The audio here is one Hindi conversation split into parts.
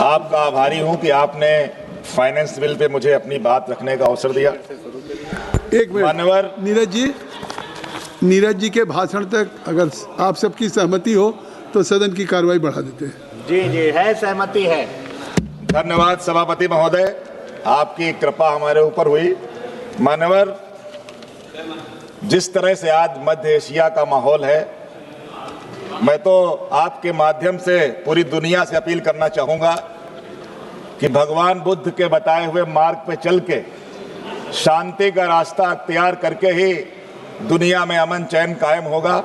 आपका आभारी हूं कि आपने फाइनेंस बिल पे मुझे अपनी बात रखने का अवसर दिया। एक मिनट मानवर नीरज जी के भाषण तक अगर आप सबकी सहमति हो तो सदन की कार्रवाई बढ़ा देते हैं। जी जी है, सहमति है। धन्यवाद सभापति महोदय, आपकी कृपा हमारे ऊपर हुई। मानवर, जिस तरह से आज मध्य एशिया का माहौल है, मैं तो आपके माध्यम से पूरी दुनिया से अपील करना चाहूँगा कि भगवान बुद्ध के बताए हुए मार्ग पे चल के शांति का रास्ता अख्तियार करके ही दुनिया में अमन चैन कायम होगा।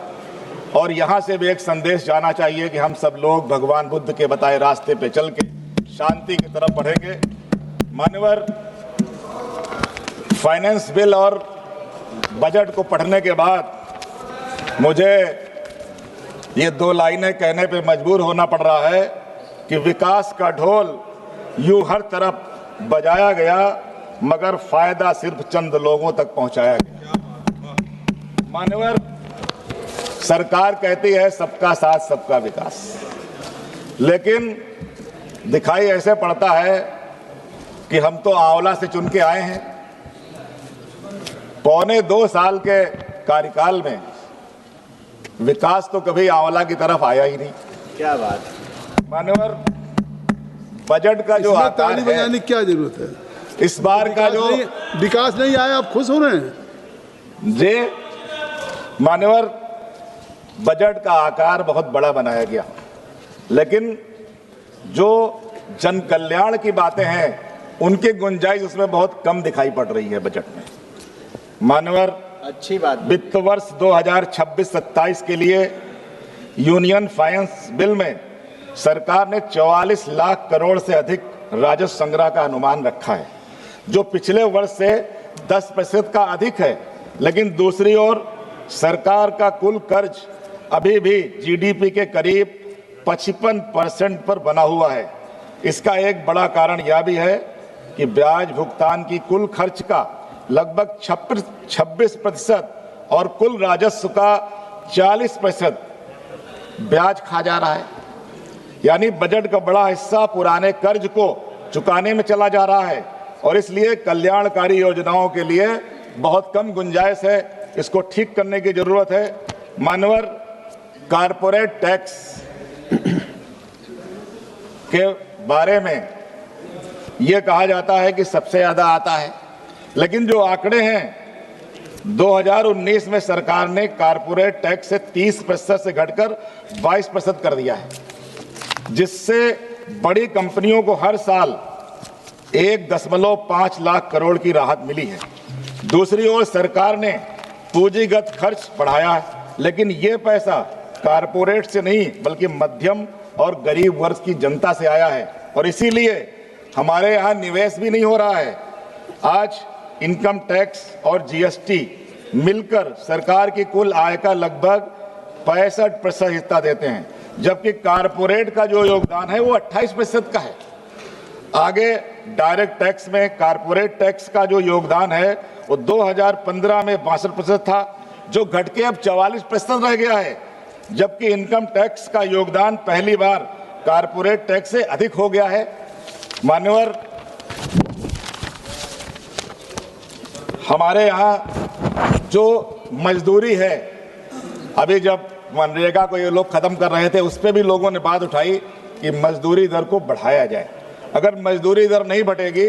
और यहाँ से भी एक संदेश जाना चाहिए कि हम सब लोग भगवान बुद्ध के बताए रास्ते पे चल के शांति की तरफ बढ़ेंगे। मान्यवर, फाइनेंस बिल और बजट को पढ़ने के बाद मुझे ये दो लाइनें कहने पे मजबूर होना पड़ रहा है कि विकास का ढोल यूं हर तरफ बजाया गया मगर फायदा सिर्फ चंद लोगों तक पहुंचाया गया। मान्यवर, सरकार कहती है सबका साथ सबका विकास, लेकिन दिखाई ऐसे पड़ता है कि हम तो आंवला से चुन के आए हैं। पौने 2 साल के कार्यकाल में विकास तो कभी आंवला की तरफ आया ही नहीं। क्या बात। मान्यवर, बजट का जो आकार ताली बजाने की क्या जरूरत है? इस बार का जो विकास नहीं आया, आप खुश हो रहे हैं? जी मान्यवर, बजट का आकार बहुत बड़ा बनाया गया, लेकिन जो जन कल्याण की बातें हैं उनकी गुंजाइश उसमें बहुत कम दिखाई पड़ रही है बजट में। मान्यवर, अच्छी बात। वित्त वर्ष 2026-27 के लिए यूनियन फाइनेंस बिल में सरकार ने 44 लाख करोड़ से अधिक राजस्व संग्रह का अनुमान रखा है, जो पिछले वर्ष से 10% का अधिक है। लेकिन दूसरी ओर सरकार का कुल कर्ज अभी भी जीडीपी के करीब 55% पर बना हुआ है। इसका एक बड़ा कारण यह भी है कि ब्याज भुगतान की कुल खर्च का लगभग 26% और कुल राजस्व का 40% ब्याज खा जा रहा है। यानी बजट का बड़ा हिस्सा पुराने कर्ज को चुकाने में चला जा रहा है और इसलिए कल्याणकारी योजनाओं के लिए बहुत कम गुंजाइश है। इसको ठीक करने की जरूरत है। मान्यवर, कारपोरेट टैक्स के बारे में यह कहा जाता है कि सबसे ज्यादा आता है, लेकिन जो आंकड़े हैं 2019 में सरकार ने कारपोरेट टैक्स से 30% से घटकर 22% कर दिया है, जिससे बड़ी कंपनियों को हर साल 1.5 लाख करोड़ की राहत मिली है। दूसरी ओर सरकार ने पूंजीगत खर्च बढ़ाया है, लेकिन ये पैसा कारपोरेट से नहीं बल्कि मध्यम और गरीब वर्ग की जनता से आया है और इसीलिए हमारे यहाँ निवेश भी नहीं हो रहा है। आज इनकम टैक्स और जीएसटी मिलकर सरकार की कुल आय का लगभग 65% हिस्सा देते हैं, जबकि कारपोरेट का जो योगदान है वो 28% का है। आगे डायरेक्ट टैक्स में कारपोरेट टैक्स का जो योगदान है वो 2015 में 62% था, जो घट के अब 44% रह गया है, जबकि इनकम टैक्स का योगदान पहली बार कारपोरेट टैक्स से अधिक हो गया है। मान्यवर, हमारे यहाँ जो मजदूरी है, अभी जब मनरेगा को ये लोग खत्म कर रहे थे उस पर भी लोगों ने बात उठाई कि मजदूरी दर को बढ़ाया जाए। अगर मजदूरी दर नहीं बढ़ेगी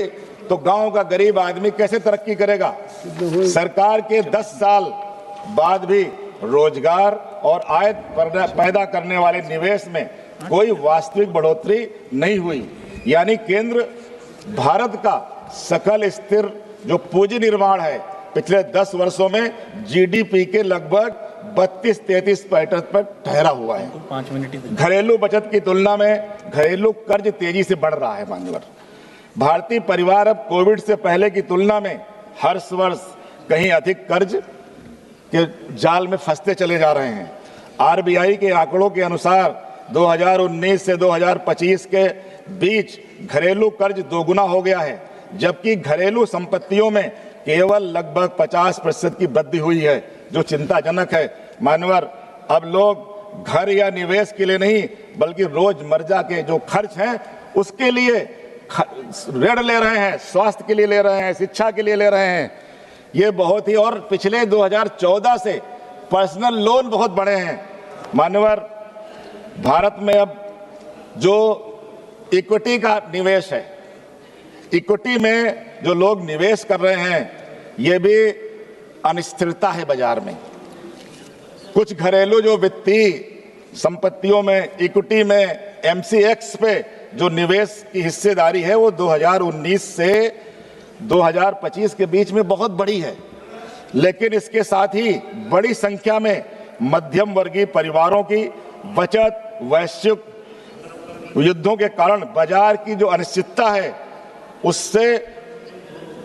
तो गांव का गरीब आदमी कैसे तरक्की करेगा? सरकार के 10 साल बाद भी रोजगार और आय पैदा करने वाले निवेश में कोई वास्तविक बढ़ोतरी नहीं हुई। यानी केंद्र भारत का सकल स्थिर जो पूंजी निर्माण है पिछले 10 वर्षों में जीडीपी के लगभग 32-33% पर ठहरा हुआ है। घरेलू बचत की तुलना में घरेलू कर्ज तेजी से बढ़ रहा है। मान्यवर, भारतीय परिवार अब कोविड से पहले की तुलना में हर वर्ष कहीं अधिक कर्ज के जाल में फंसते चले जा रहे हैं। आरबीआई के आंकड़ों के अनुसार 2019 से 2025 के बीच घरेलू कर्ज दोगुना हो गया है, जबकि घरेलू संपत्तियों में केवल लगभग 50% की वृद्धि हुई है, जो चिंताजनक है। मान्यवर, अब लोग घर या निवेश के लिए नहीं बल्कि रोजमर्रा के जो खर्च हैं उसके लिए ऋण ले रहे हैं, स्वास्थ्य के लिए ले रहे हैं, शिक्षा के लिए ले रहे हैं। ये बहुत ही, और पिछले 2014 से पर्सनल लोन बहुत बढ़े हैं। मान्यवर, भारत में अब जो इक्विटी का निवेश है, इक्विटी में जो लोग निवेश कर रहे हैं, ये भी अनिश्चितता है बाजार में। कुछ घरेलू जो वित्तीय संपत्तियों में, इक्विटी में, एमसीएक्स पे जो निवेश की हिस्सेदारी है, वो 2019 से 2025 के बीच में बहुत बड़ी है। लेकिन इसके साथ ही बड़ी संख्या में मध्यम वर्गीय परिवारों की बचत, वैश्विक युद्धों के कारण बाजार की जो अनिश्चितता है, उससे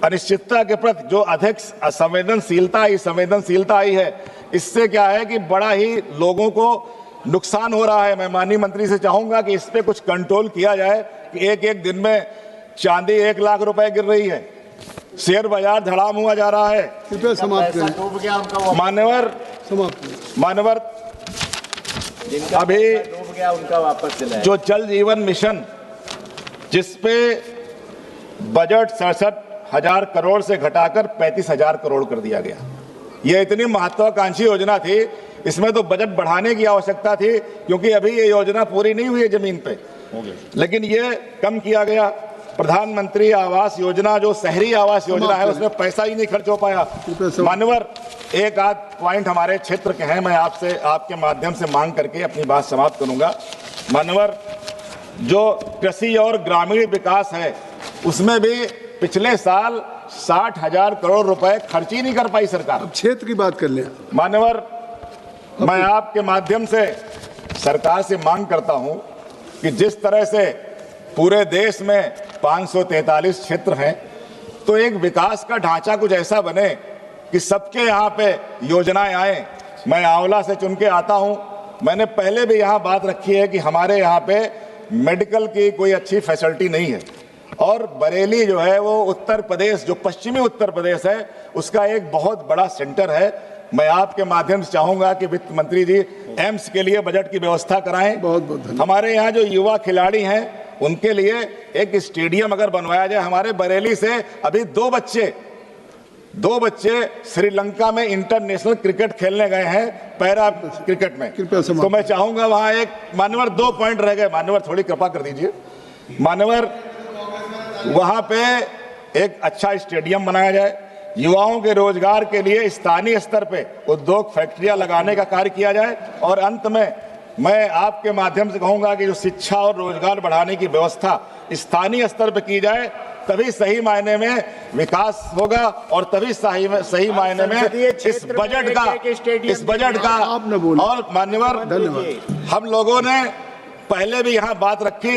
अनिश्चितता के प्रति जो अधिक संवेदनशीलता आई है, इससे क्या है कि बड़ा ही लोगों को नुकसान हो रहा है। मैं माननीय मंत्री से चाहूंगा कि इस पे कुछ कंट्रोल किया जाए कि एक एक दिन में चांदी 1 लाख रुपए गिर रही है, शेयर बाजार धड़ाम हुआ जा रहा है। कृपया समाप्त पैसा करें। डूब गया उनका, वो मान्यवर, समाप्त करें। मान्यवर, जिनका अभी पैसा डूब गया उनका वापस दिलाए। जो जल जीवन मिशन, जिसपे बजट 67,000 करोड़ से घटाकर 35,000 करोड़ कर दिया गया, यह इतनी महत्वाकांक्षी योजना थी, इसमें तो बजट बढ़ाने की आवश्यकता थी, क्योंकि अभी ये योजना पूरी नहीं हुई है जमीन पे, लेकिन ये कम किया गया। प्रधानमंत्री आवास योजना, जो शहरी आवास योजना है, उसमें पैसा ही नहीं खर्च हो पाया। मान्यवर, एक आध पॉइंट हमारे क्षेत्र के हैं, मैं आपसे आपके माध्यम से मांग करके अपनी बात समाप्त करूंगा। मान्यवर, जो कृषि और ग्रामीण विकास है, उसमें भी पिछले साल 60,000 करोड़ रुपए खर्च ही नहीं कर पाई सरकार। अब क्षेत्र की बात कर लें। मान्यवर, मैं आपके माध्यम से सरकार से मांग करता हूं कि जिस तरह से पूरे देश में 543 क्षेत्र हैं, तो एक विकास का ढांचा कुछ ऐसा बने कि सबके यहाँ पे योजनाएं आए। मैं आंवला से चुन के आता हूं, मैंने पहले भी यहाँ बात रखी है कि हमारे यहाँ पे मेडिकल की कोई अच्छी फैसिलिटी नहीं है, और बरेली जो है वो उत्तर प्रदेश, जो पश्चिमी उत्तर प्रदेश है, उसका एक बहुत बड़ा सेंटर है। मैं आपके माध्यम से चाहूंगा कि वित्त मंत्री जी एम्स के लिए बजट की व्यवस्था कराएं। बहुत बहुत धन्यवाद। हमारे यहाँ जो युवा खिलाड़ी हैं, उनके लिए एक स्टेडियम अगर बनवाया जाए। हमारे बरेली से अभी दो बच्चे श्रीलंका में इंटरनेशनल क्रिकेट खेलने गए हैं, पैरा क्रिकेट में। तो मैं चाहूंगा वहां एक, मान्यवर 2 पॉइंट रह गए, मान्यवर थोड़ी कृपा कर दीजिए। मान्यवर, वहां पे एक अच्छा स्टेडियम बनाया जाए, युवाओं के रोजगार के लिए स्थानीय स्तर पे उद्योग फैक्ट्रियां लगाने का कार्य किया जाए, और अंत में मैं आपके माध्यम से कहूंगा कि जो शिक्षा और रोजगार बढ़ाने की व्यवस्था स्थानीय स्तर पे की जाए, तभी सही मायने में विकास होगा, और तभी सही मायने में इस बजट का और मान्यवर, हम लोगों ने पहले भी यहाँ बात रखी,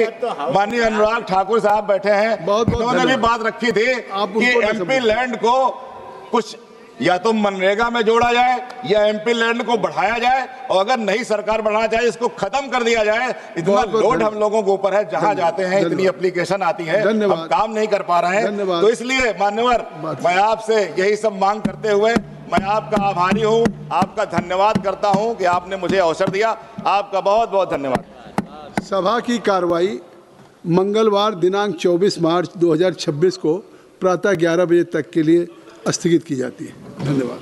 माननीय अनुराग ठाकुर साहब बैठे हैं, उन्होंने भी बात रखी थी कि एमपी लैंड को कुछ या तो मनरेगा में जोड़ा जाए या एमपी लैंड को बढ़ाया जाए, और अगर नहीं सरकार बढ़ाना चाहे इसको खत्म कर दिया जाए। इतना लोड हम लोगों के ऊपर है, जहां जाते हैं इतनी एप्लीकेशन आती है, हम काम नहीं कर पा रहे हैं। तो इसलिए मान्यवर, मैं आपसे यही सब मांग करते हुए मैं आपका आभारी हूं, आपका धन्यवाद करता हूं कि आपने मुझे अवसर दिया। आपका बहुत बहुत धन्यवाद। सभा की कार्रवाई मंगलवार दिनांक 24 मार्च 2026 को प्रातः 11 बजे तक के लिए स्थगित की जाती है। धन्यवाद।